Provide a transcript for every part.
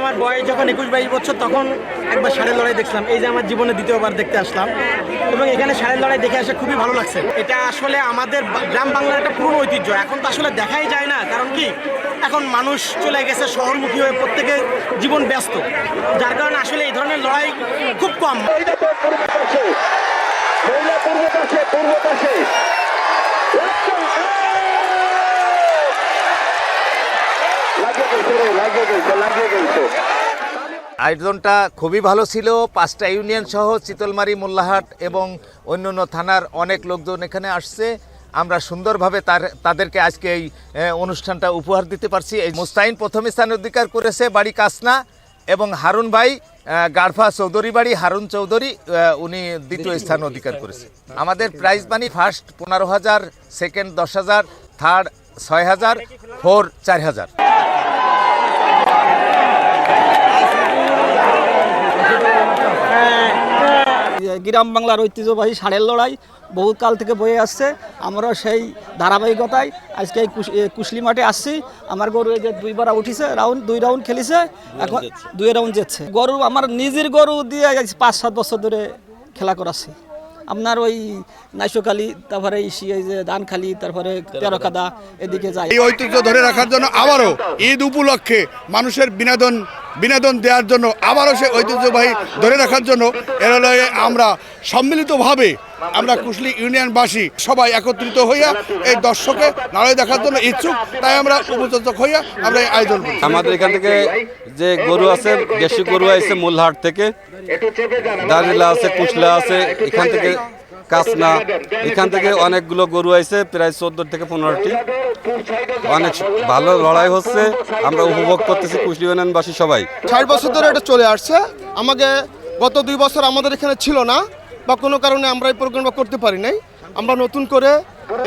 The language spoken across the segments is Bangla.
আমার বয়স যখন 21-22 বছর তখন একবার ষাঁড়ের লড়াই দেখলাম। এই যে আমার জীবনে দ্বিতীয়বার দেখতে আসলাম এবং এখানে ষাঁড়ের লড়াই দেখে আসে খুবই ভালো লাগছে। এটা আসলে আমাদের গ্রাম বাংলার একটা পুরনো ঐতিহ্য, এখন তো আসলে দেখাই যায় না। কারণ কি, এখন মানুষ চলে গেছে শহরমুখী হয়ে, প্রত্যেকের জীবন ব্যস্ত, যার কারণে আসলে এই ধরনের লড়াই খুব কম। আয়োজনটা খুবই ভালো ছিল। 5টা ইউনিয়ন সহ চিতলমারি, মোল্লাহাট এবং অন্যান্য থানার অনেক লোকজন এখানে আসছে। আমরা সুন্দরভাবে তাদেরকে আজকে এই অনুষ্ঠানটা উপহার দিতে পারছি। এই মুস্তাইন প্রথম স্থান অধিকার করেছে বাড়ি কাসনা, এবং হারুন ভাই গাড়ফা চৌধুরী বাড়ি হারুন চৌধুরী উনি দ্বিতীয় স্থান অধিকার করেছে। আমাদের prize money first 15,000, second 10,000, third 6,000, four 4,000। গ্রাম বাংলার ঐতিহ্যবাহী ষাঁড়ের লড়াই বহু কাল থেকে বয়ে আসছে। আমরা সেই ধারাবাহিকতায় আজকে এই কুশলি মাঠে আসছি। আমার গরু এই যে 2বার উঠিছে, 2 রাউন্ড খেলিছে, এখন 2 রাউন্ড যেচ্ছে। গরু আমার নিজের গরু দিয়ে 5-7 বছর ধরে খেলা করাচ্ছি। আপনার ওই নাইশোখালী, তারপরে এই যে দানখালী, তারপরে তেরোকাদা, এদিকে যায়। এই ঐতিহ্য ধরে রাখার জন্য আবারও ঈদ উপলক্ষে মানুষের বিনোদন দেওয়ার জন্য আবারও সেই ঐতিহ্যবাহী ধরে রাখার জন্য আমরা সম্মিলিতভাবে আমরা কুশলী ইউনিয়নবাসী সবাই একত্রিত হইয়া এই দর্শকে লড়াই দেখার জন্য ইচ্ছুক, তাই আমরা উপযোজক হইয়া আমরা এই আয়োজন করি। আমাদের এখান থেকে যে গরু আছে, দেশি গরু আছে মোল্লাহাট থেকে, দাঁড়িলা আছে, কুশলা আছে, এখান থেকে কাসনা, এখান থেকে অনেকগুলো গরু আছে, প্রায় 14 থেকে 15টি। অনেক ভালো লড়াই হচ্ছে, আমরা উপভোগ করতেছি কুশলী ইউনিয়নবাসী সবাই। 60 বছর ধরে এটা চলে আসছে। আমাকে গত 2 বছর আমাদের এখানে ছিল না, বা কোনো কারণে আমরা এই প্রোগ্রামটা করতে পারি নাই। আমরা নতুন করে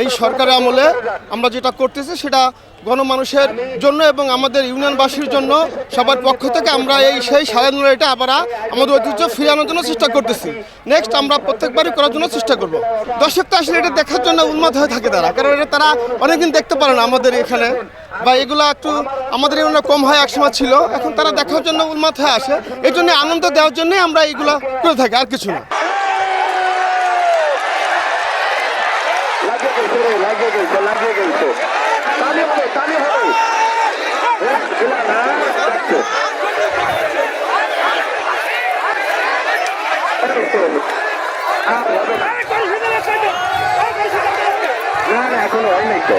এই সরকারের আমলে আমরা যেটা করতেছি সেটা গণমানুষের জন্য এবং আমাদের ইউনিয়নবাসীর জন্য সবার পক্ষ থেকে আমরা সেই ষাঁড়ের লড়াইটা আবার আমাদের ঐতিহ্য ফিরিয়ে আনার জন্য চেষ্টা করতেছি। নেক্সট আমরা প্রত্যেকবারই করার জন্য চেষ্টা করব। দর্শক তো আসলে এটা দেখার জন্য উন্মাদ হয়ে থাকে কারণ এটা তারা অনেকদিন দেখতে পারে না আমাদের এখানে, বা এগুলো একটু আমাদের এখানে কম হয়, একসময় ছিল, এখন তারা দেখার জন্য উন্মাদ হয়ে আসে। এই জন্য আনন্দ দেওয়ার জন্যই আমরা এইগুলো করে থাকি, আর কিছু না। না এখনো হয় নাই তো।